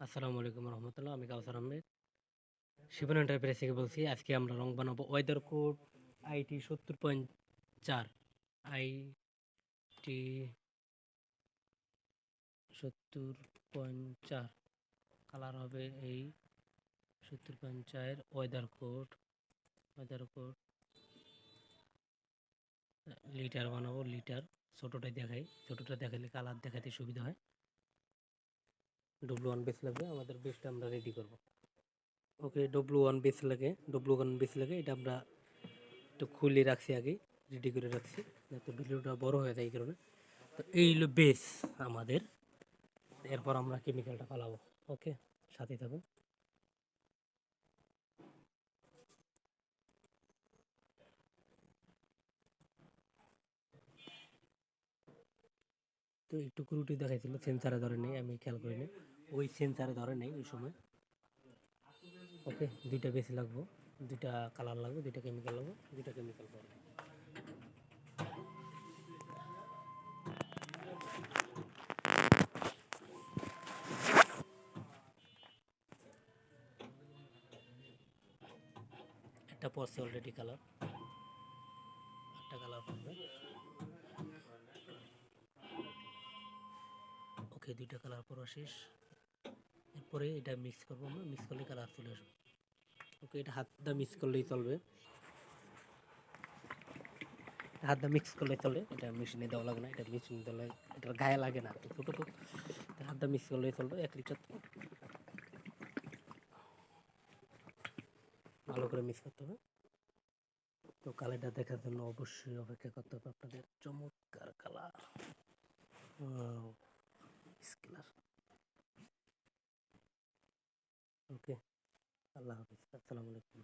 আসসালামু আলাইকুম রহমতুল্লাহ। আমি কাউসার আহমেদ, শিবন এন্টারপ্রাইজ থেকে বলছি। আজকে আমরা রং বানাবো weather code IT 70.4। IT 70.4 colour হবে এই 70.4 ওয়েদার কোড লিটার বানাবো। লিটার ছোটোটাই দেখাই, ছোটোটা দেখালে কালার দেখাতে সুবিধা হয়। W1 বেস লাগবে, আমাদের বেসটা আমরা রেডি করব। ওকে, W1 বেস লাগে, W1 বেস লাগে। এটা আমরা একটু খুলে রাখছি, আগে রেডি করে রাখছি যাতে ভিডিওটা বড় হয়ে যায় এই কারণে। তো এই হলো বেস আমাদের। এরপর আমরা কেমিক্যালটা পালাবো। ওকে, সাথে থাকুন। তো একটু ক্রুটি দেখাইছিল, সেন্সারে ধরে নেই, আমি খেয়াল করিনি। ওই সেন্সারে ধরে নেই ওই সময়। ওকে, দুইটা বেস লাগবো, দুইটা কালার লাগবে, দুইটা কেমিক্যাল লাগবে, দুইটা কেমিক্যাল পাবো। একটা পড়ছে অলরেডি কালার, একটা কালার পড়বে। ওকে, দুইটা কালার পড়া শেষ। এরপরে এটা মিক্স করবো আমরা, মিক্স করলে কালার চলে আসবে। ওকে, এটা হাত দা মিক্স করলেই চলবে, হাত দা মিক্স করলে চলে। এটা মেশিনে দেওয়া লাগে না, এটা মেশিনে দিলে এটার গায়ে লাগে না, ছোটো তো। হাত দা মিক্স করলেই চলবে। 1 লিটার ভালো করে মিক্স করতে হবে। তো কালারটা দেখার জন্য অবশ্যই অপেক্ষা করতে হবে আপনাদের। চমৎকার কালার, কালার। ওকে, আল্লাহ হাফিজ, আসসালামু আলাইকুম।